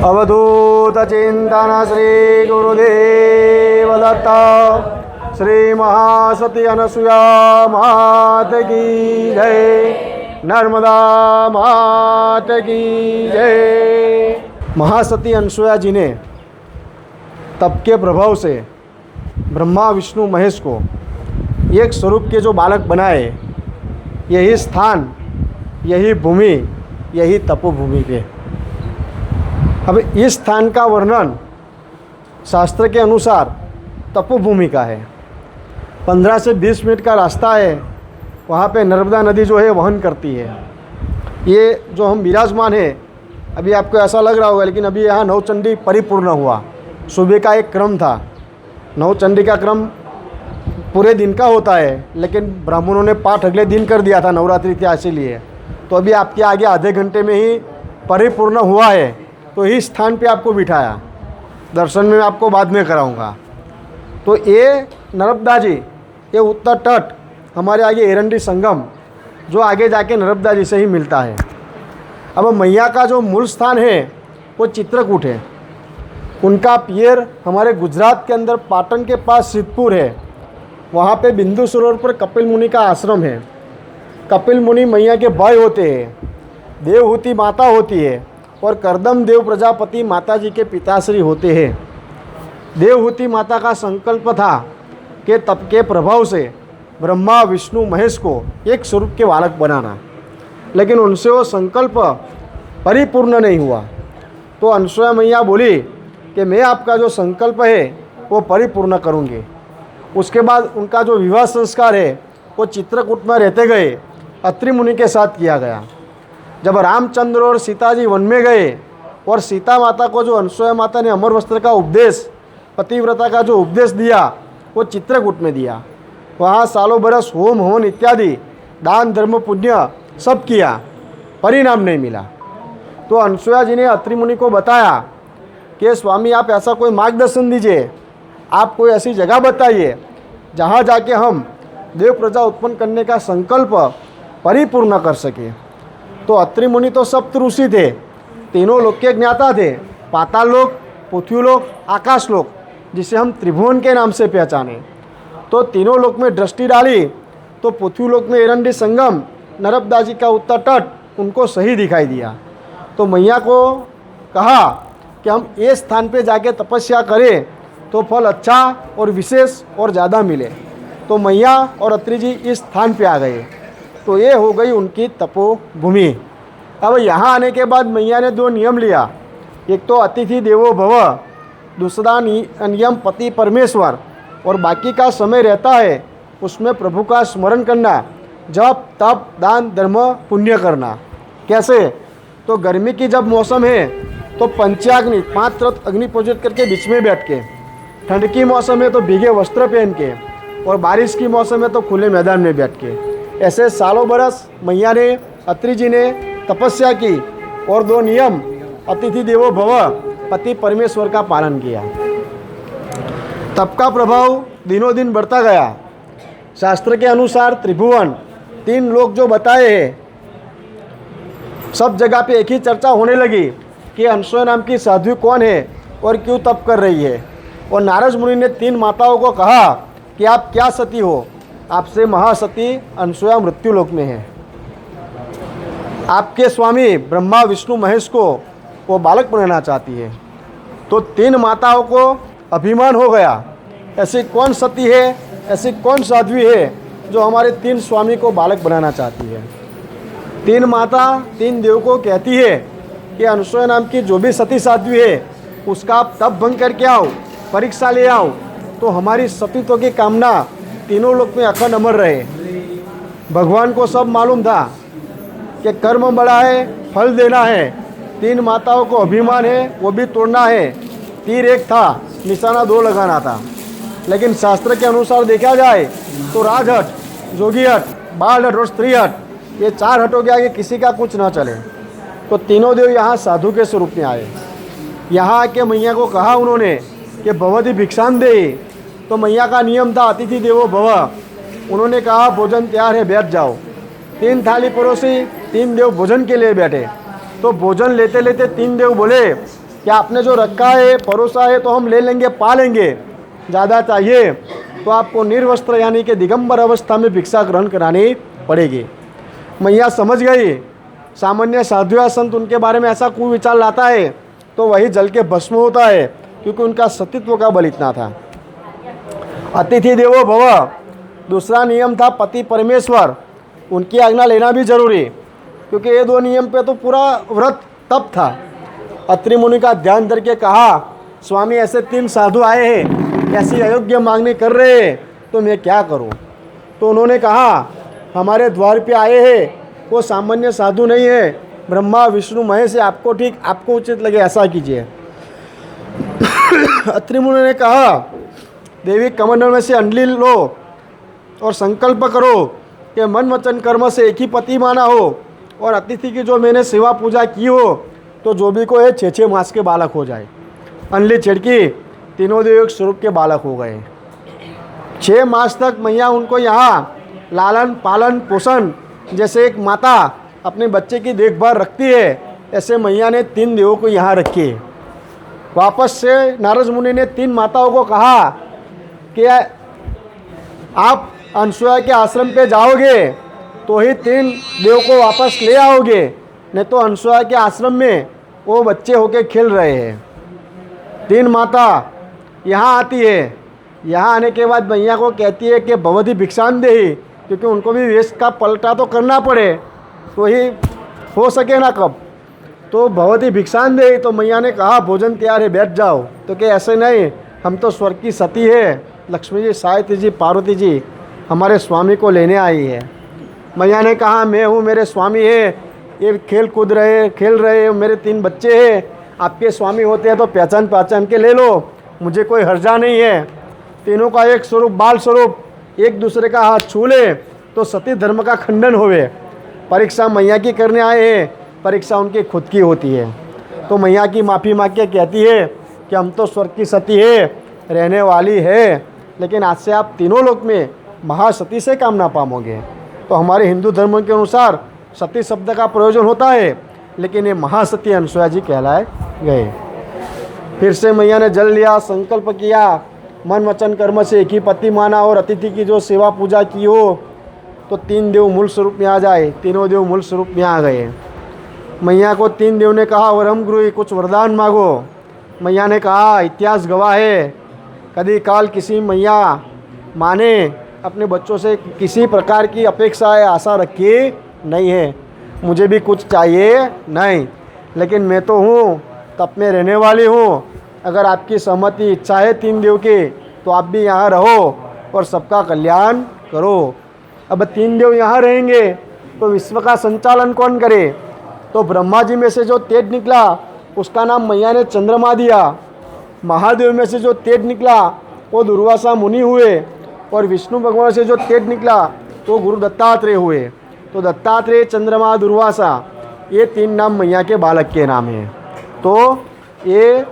अवधूत चिंतन श्री गुरुदेव दत्त श्री महासती अनसुया मात की जय, नर्मदा मात की जय। महासती अनसुया जी ने तप के प्रभाव से ब्रह्मा विष्णु महेश को एक स्वरूप के जो बालक बनाए, यही स्थान, यही भूमि, यही तपोभूमि पे। अब इस स्थान का वर्णन शास्त्र के अनुसार तपोभूमि का है। 15 से 20 मिनट का रास्ता है, वहाँ पे नर्मदा नदी जो है वहन करती है। ये जो हम विराजमान है, अभी आपको ऐसा लग रहा होगा, लेकिन अभी यहाँ नवचंडी परिपूर्ण हुआ। सुबह का एक क्रम था, नवचंडी का क्रम पूरे दिन का होता है, लेकिन ब्राह्मणों ने पाठ अगले दिन कर दिया था नवरात्रि के इसीलिए। तो अभी आपके आगे आधे घंटे में ही परिपूर्ण हुआ है, तो इस स्थान पे आपको बिठाया। दर्शन में आपको बाद में कराऊंगा। तो ये नर्मदा जी, ये उत्तर तट, हमारे आगे एरंडी संगम, जो आगे जाके नर्मदा जी से ही मिलता है। अब मैया का जो मूल स्थान है वो चित्रकूट है। उनका पियर हमारे गुजरात के अंदर पाटन के पास सिद्धपुर है। वहाँ पे बिंदु सरोवर पर कपिल मुनि का आश्रम है। कपिल मुनि मैया के भाई होते हैं, देवहूति माता होती है, और करदम देव प्रजापति माता जी के पिताश्री होते हैं। देवहूति माता का संकल्प था कि तप के प्रभाव से ब्रह्मा विष्णु महेश को एक स्वरूप के बालक बनाना, लेकिन उनसे वो संकल्प परिपूर्ण नहीं हुआ। तो अनसुया मैया बोली कि मैं आपका जो संकल्प है वो परिपूर्ण करूँगी। उसके बाद उनका जो विवाह संस्कार है वो चित्रकूट में रहते गए अत्रि मुनि के साथ किया गया। जब रामचंद्र और सीता जी वन में गए और सीता माता को जो अनसुया माता ने अमर वस्त्र का उपदेश, पतिव्रता का जो उपदेश दिया, वो चित्रकूट में दिया। वहाँ सालों बरस होम हवन इत्यादि दान धर्म पुण्य सब किया, परिणाम नहीं मिला। तो अनसुया जी ने अत्रि मुनि को बताया कि स्वामी आप ऐसा कोई मार्गदर्शन दीजिए, आप कोई ऐसी जगह बताइए जहाँ जाके हम देव प्रजा उत्पन्न करने का संकल्प परिपूर्ण कर सके। तो अत्रि मुनि तो सप्त ऋषि थे, तीनों लोक के ज्ञाता थे, पाताल लोक, पृथ्वी लोक, आकाश लोक, जिसे हम त्रिभुवन के नाम से पहचाने। तो तीनों लोक में दृष्टि डाली तो पृथ्वी लोक में एरंडी संगम, नर्मदा जी का उत्तर तट उनको सही दिखाई दिया। तो मैया को कहा कि हम ये स्थान पे जाके तपस्या करें तो फल अच्छा और विशेष और ज़्यादा मिले। तो मैया और अत्रि जी इस स्थान पे आ गए। तो ये हो गई उनकी तपोभूमि। अब यहाँ आने के बाद मैया ने 2 नियम लिया। एक तो अतिथि देवो भव, दूसरा नियम पति परमेश्वर, और बाकी का समय रहता है उसमें प्रभु का स्मरण करना, जप तप दान धर्म पुण्य करना। कैसे? तो गर्मी की जब मौसम है तो पंचाग्नि 5 रथ अग्नि पूजित करके बीच में बैठ के, ठंड की मौसम है तो भीगे वस्त्र पहन के, और बारिश की मौसम है तो खुले मैदान में बैठ के। ऐसे सालों बरस मैया ने, अत्रि जी ने तपस्या की और 2 नियम अतिथि देवो भव, पति परमेश्वर का पालन किया। तप का प्रभाव दिनों दिन बढ़ता गया। शास्त्र के अनुसार त्रिभुवन, 3 लोक जो बताए हैं, सब जगह पे एक ही चर्चा होने लगी कि अनसुया नाम की साध्वी कौन है और क्यों तप कर रही है। और नारद मुनि ने 3 माताओं को कहा कि आप क्या सती हो, आपसे महासती अनसुया मृत्यु लोक में है। आपके स्वामी ब्रह्मा विष्णु महेश को वो बालक बनाना चाहती है। तो 3 माताओं को अभिमान हो गया, ऐसी कौन सती है, ऐसी कौन साध्वी है जो हमारे 3 स्वामी को बालक बनाना चाहती है। 3 माता 3 देव को कहती है कि अनसुया नाम की जो भी सती साध्वी है उसका आप तप भंग करके आओ, परीक्षा ले आओ, तो हमारी सतीत्व की कामना तीनों लोक में अखंड अमर रहे। भगवान को सब मालूम था कि कर्म बड़ा है, फल देना है। 3 माताओं को अभिमान है, वो भी तोड़ना है। तीर एक था, निशाना 2 लगाना था। लेकिन शास्त्र के अनुसार देखा जाए तो राजहट, जोगी हट, बाल हट और स्त्री हट, ये 4 हटों के आगे किसी का कुछ ना चले। तो तीनों देव यहाँ साधु के स्वरूप में आए। यहाँ आके मैया को कहा उन्होंने कि भवती भिक्षाम दे। तो मैया का नियम था अतिथि देवो भव। उन्होंने कहा भोजन तैयार है, बैठ जाओ। 3 थाली परोसी, 3 देव भोजन के लिए बैठे। तो भोजन लेते लेते 3 देव बोले कि आपने जो रखा है परोसा है तो हम ले लेंगे, पा लेंगे, ज़्यादा चाहिए तो आपको निर्वस्त्र यानी कि दिगंबर अवस्था में भिक्षा ग्रहण करानी पड़ेगी। मैया समझ गई। सामान्य साधु या संत उनके बारे में ऐसा कोई विचार लाता है तो वही जल के भस्म होता है, क्योंकि उनका सतीत्व का बल इतना था। अतिथि देवो भव, दूसरा नियम था पति परमेश्वर, उनकी आज्ञा लेना भी जरूरी, क्योंकि ये दो नियम पे तो पूरा व्रत तप था। अत्रि मुनि का ध्यान करके कहा, स्वामी ऐसे 3 साधु आए हैं, ऐसी अयोग्य मांगनी कर रहे हैं, तो मैं क्या करूं? तो उन्होंने कहा, हमारे द्वार पे आए हैं, वो सामान्य साधु नहीं है, ब्रह्मा विष्णु महेश है, आपको ठीक, आपको उचित लगे ऐसा कीजिए। अत्रि मुनि ने कहा, देवी कमंडल में से अंडली लो और संकल्प करो कि मन वचन कर्म से एक ही पति माना हो, और अतिथि की जो मैंने सेवा पूजा की हो तो जो भी को है 6 मास के बालक हो जाए। अंडली छिड़की, तीनों देव एक स्वरूप के बालक हो गए। 6 मास तक मैया उनको यहाँ लालन पालन पोषण, जैसे एक माता अपने बच्चे की देखभाल रखती है, ऐसे मैया ने 3 देवों को यहाँ रखे। वापस से नारद मुनि ने 3 माताओं को कहा कि आप अनसुया के आश्रम पे जाओगे तो ही 3 देव को वापस ले आओगे, नहीं तो अनसुया के आश्रम में वो बच्चे होके खेल रहे हैं। 3 माता यहाँ आती है। यहाँ आने के बाद मैया को कहती है कि भवती भिक्षान देही, क्योंकि उनको भी वेश का पलटा तो करना पड़े, तो ही हो सके ना कब, तो भवती भिक्षान देही। तो मैया ने कहा, भोजन तैयार है, बैठ जाओ। तो कि ऐसे नहीं, हम तो स्वर्ग की सती है, लक्ष्मी जी, सावित्री जी, पार्वती जी हमारे स्वामी को लेने आई है। मैया ने कहा, मैं हूँ, मेरे स्वामी है, ये खेल रहे, मेरे 3 बच्चे हैं, आपके स्वामी होते हैं तो पहचान के ले लो, मुझे कोई हर्जा नहीं है। तीनों का एक स्वरूप, बाल स्वरूप, एक दूसरे का हाथ छू ले तो सती धर्म का खंडन होवे। परीक्षा मैया की करने आए हैं, परीक्षा उनकी खुद की होती है। तो मैया की माफ़ी मांग के कहती है कि हम तो स्वर्ग की सती है, रहने वाली है, लेकिन आज से आप तीनों लोक में महासती से काम ना पाओगे। तो हमारे हिंदू धर्म के अनुसार सती शब्द का प्रयोजन होता है, लेकिन ये महासती अनसुया जी कहलाए गए। फिर से मैया ने जल लिया, संकल्प किया, मन वचन कर्म से एक ही पति माना, और अतिथि की जो सेवा पूजा की हो तो 3 देव मूल स्वरूप में आ जाए। तीनों देव मूल स्वरूप में आ गए। मैया को 3 देव ने कहा, वरम गुरु, कुछ वरदान मांगो। मैया ने कहा, इतिहास गवाह है, कभी काल किसी मैया माने अपने बच्चों से किसी प्रकार की अपेक्षा है, आशा रखी नहीं है। मुझे भी कुछ चाहिए नहीं, लेकिन मैं तो हूँ, तप में रहने वाली हूँ। अगर आपकी सहमति इच्छा है 3 देव की, तो आप भी यहाँ रहो और सबका कल्याण करो। अब 3 देव यहाँ रहेंगे तो विश्व का संचालन कौन करे? तो ब्रह्मा जी में से जो तेज निकला उसका नाम मैया ने चंद्रमा दिया। महादेव में से जो तेज निकला वो दुर्वासा मुनि हुए, और विष्णु भगवान से जो तेज निकला वो गुरु दत्तात्रेय हुए। तो दत्तात्रेय, चंद्रमा, दुर्वासा, ये 3 नाम मैया के बालक के नाम हैं। तो ये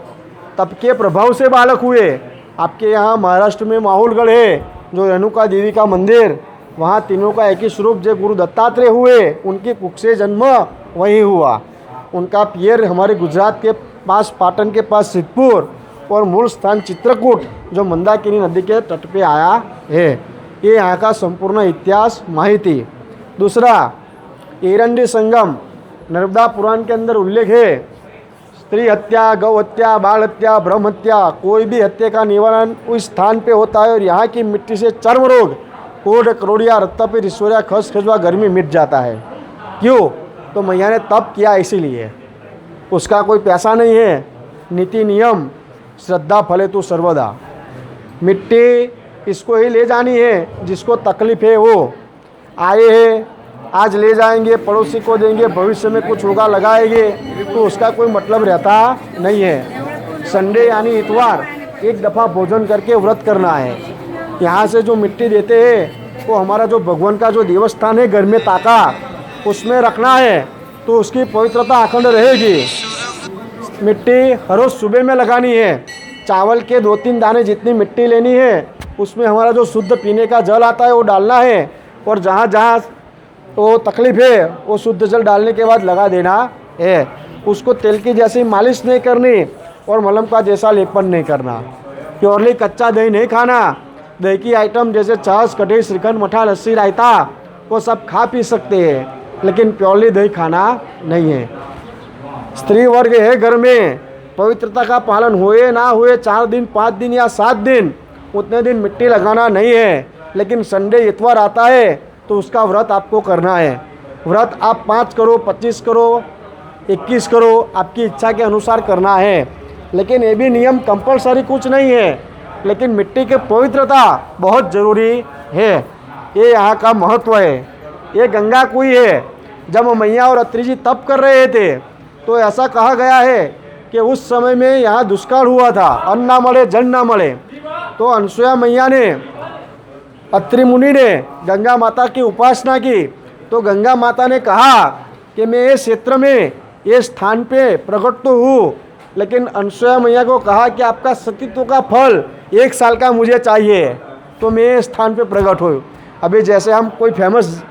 तप के प्रभाव से बालक हुए। आपके यहाँ महाराष्ट्र में माहौलगढ़ है, जो रेणुका देवी का मंदिर, वहाँ तीनों का एक ही स्वरूप जो गुरु दत्तात्रेय हुए, उनकी कुख से जन्म वहीं हुआ। उनका पियर हमारे गुजरात के पास, पाटन के पास सिद्धपुर, और मूल स्थान चित्रकूट, जो मंदाकिनी नदी के तट पे आया है। ये यहाँ का संपूर्ण इतिहास माहिती। दूसरा, एरंडी संगम, नर्मदा पुराण के अंदर उल्लेख है, स्त्री हत्या, गौ हत्या, बाल हत्या, ब्रह्म हत्या, कोई भी हत्या का निवारण उस स्थान पे होता है, और यहाँ की मिट्टी से चर्म रोग, कोढ़, करोड़िया, रक्तपित, ईश्वरिया, खस खजुआ, गर्मी मिट जाता है। क्यों? तो मैया ने तप किया इसीलिए। उसका कोई पैसा नहीं है, नीति नियम, श्रद्धा फले तो सर्वदा। मिट्टी इसको ही ले जानी है, जिसको तकलीफ है वो आए हैं, आज ले जाएंगे, पड़ोसी को देंगे, भविष्य में कुछ होगा लगाएंगे, तो उसका कोई मतलब रहता नहीं है। संडे यानी इतवार एक दफ़ा भोजन करके व्रत करना है। यहाँ से जो मिट्टी देते हैं वो हमारा जो भगवान का जो देवस्थान है घर में ताका, उसमें रखना है, तो उसकी पवित्रता अखंड रहेगी। मिट्टी हर रोज़ सुबह में लगानी है। चावल के 2-3 दाने जितनी मिट्टी लेनी है, उसमें हमारा जो शुद्ध पीने का जल आता है वो डालना है, और जहाँ जहाँ तो तकलीफ है वो शुद्ध जल डालने के बाद लगा देना है। उसको तेल की जैसी मालिश नहीं करनी, और मलम का जैसा लेपन नहीं करना। प्योरली कच्चा दही नहीं खाना। दही की आइटम जैसे छाछ, कढ़ी, श्रीखंड, मठा, लस्सी, रायता वो सब खा पी सकते हैं, लेकिन प्योरली दही खाना नहीं है। स्त्री वर्ग है घर में, पवित्रता का पालन हुए ना हुए 4 दिन, 5 दिन या 7 दिन, उतने दिन मिट्टी लगाना नहीं है। लेकिन संडे इतवार आता है तो उसका व्रत आपको करना है। व्रत आप 5 करो, 25 करो, 21 करो, आपकी इच्छा के अनुसार करना है। लेकिन ये भी नियम कंपलसरी कुछ नहीं है, लेकिन मिट्टी की पवित्रता बहुत ज़रूरी है। ये यहाँ का महत्व है। ये गंगा कुई है। जब मैया और अत्रि जी तप कर रहे थे तो ऐसा कहा गया है कि उस समय में यहाँ दुष्काल हुआ था, अन्न ना मले, जल ना मले। तो अनसुया मैया ने, अत्रि मुनि ने गंगा माता की उपासना की। तो गंगा माता ने कहा कि मैं इस क्षेत्र में, ये स्थान पे प्रकट तो हूँ, लेकिन अनसुया मैया को कहा कि आपका सतीत्व का फल 1 साल का मुझे चाहिए, तो मैं इस स्थान पे प्रकट हूँ। अभी जैसे हम कोई फेमस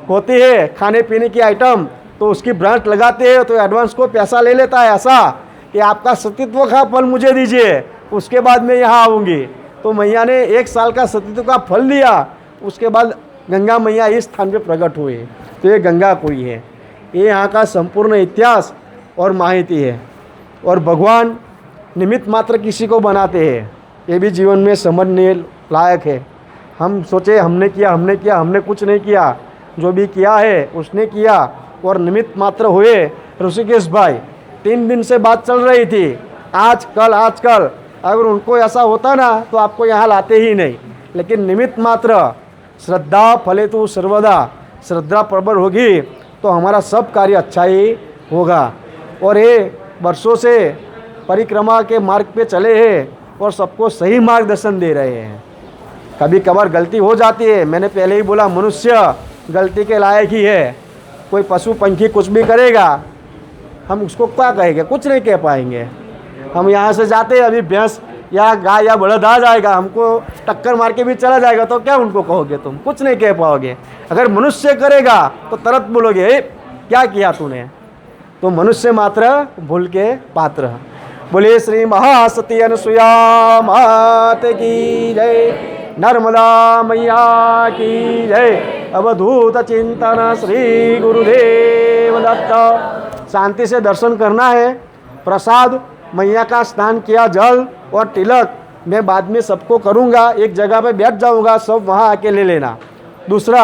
होती है खाने पीने की आइटम, तो उसकी ब्रांड लगाते हैं तो एडवांस को पैसा ले लेता है, ऐसा कि आपका सतीत्व का फल मुझे दीजिए, उसके बाद मैं यहाँ आऊँगी। तो मैया ने 1 साल का सतीत्व का फल दिया, उसके बाद गंगा मैया इस स्थान पे प्रकट हुए। तो ये गंगा कुई है। ये यहाँ का संपूर्ण इतिहास और माहिती है। और भगवान निमित्त मात्र किसी को बनाते हैं, ये भी जीवन में समझने लायक है। हम सोचे हमने किया, हमने कुछ नहीं किया। जो भी किया है उसने किया और निमित्त मात्र हुए। ऋषिकेश भाई 3 दिन से बात चल रही थी, आज कल। अगर उनको ऐसा होता ना तो आपको यहाँ लाते ही नहीं। लेकिन निमित्त मात्र, श्रद्धा फलेतु सर्वदा, श्रद्धा प्रबल होगी तो हमारा सब कार्य अच्छा ही होगा। और ये वर्षों से परिक्रमा के मार्ग पे चले हैं और सबको सही मार्गदर्शन दे रहे हैं। कभी कभार गलती हो जाती है, मैंने पहले ही बोला मनुष्य गलती के लायक ही है। कोई पशु पंखी कुछ भी करेगा, हम उसको क्या कहेंगे? कुछ नहीं कह पाएंगे। हम यहाँ से जाते हैं, अभी भैंस या गाय या बलद आ जाएगा, हमको टक्कर मार के भी चला जाएगा, तो क्या उनको कहोगे? तुम कुछ नहीं कह पाओगे। अगर मनुष्य करेगा तो तुरंत बोलोगे क्या किया तूने। तो मनुष्य मात्र भूल के पात्र। बोले श्री महासती अनुसुया मात की जय, नर्मदा मैया की जय। अवधूत चिंतन श्री गुरुदेव दत्त। शांति से दर्शन करना है। प्रसाद मैया का स्नान किया, जल और तिलक मैं बाद में सबको करूँगा। एक जगह पे बैठ जाऊँगा, सब वहाँ आके ले लेना। दूसरा,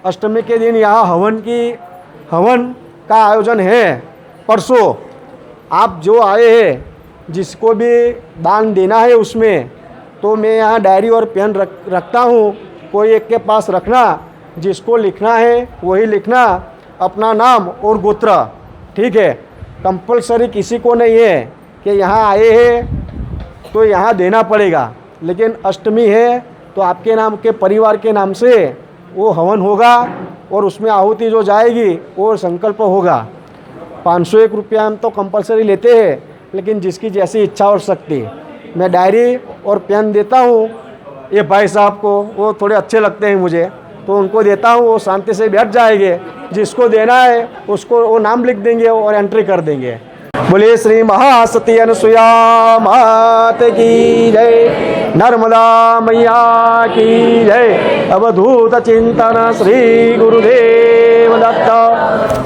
अष्टमी के दिन यहाँ हवन का आयोजन है परसों। आप जो आए हैं, जिसको भी दान देना है उसमें, तो मैं यहाँ डायरी और पेन रखता हूँ। कोई एक के पास रखना, जिसको लिखना है वही लिखना, अपना नाम और गोत्र। ठीक है, कंपलसरी किसी को नहीं है कि यहाँ आए हैं तो यहाँ देना पड़ेगा। लेकिन अष्टमी है तो आपके नाम के परिवार के नाम से वो हवन होगा और उसमें आहुति जो जाएगी वो संकल्प होगा। 501 रुपया हम तो कंपलसरी लेते हैं, लेकिन जिसकी जैसी इच्छा और शक्ति। मैं डायरी और पेन देता हूँ ये भाई साहब को, वो थोड़े अच्छे लगते हैं मुझे, तो उनको देता हूँ। वो शांति से बैठ जाएंगे, जिसको देना है उसको वो नाम लिख देंगे और एंट्री कर देंगे। बोले श्री महासती अनुसुया मात की जय, नर्मदा मैया की जय। अवधूत चिंतन श्री गुरुदेव दत्त।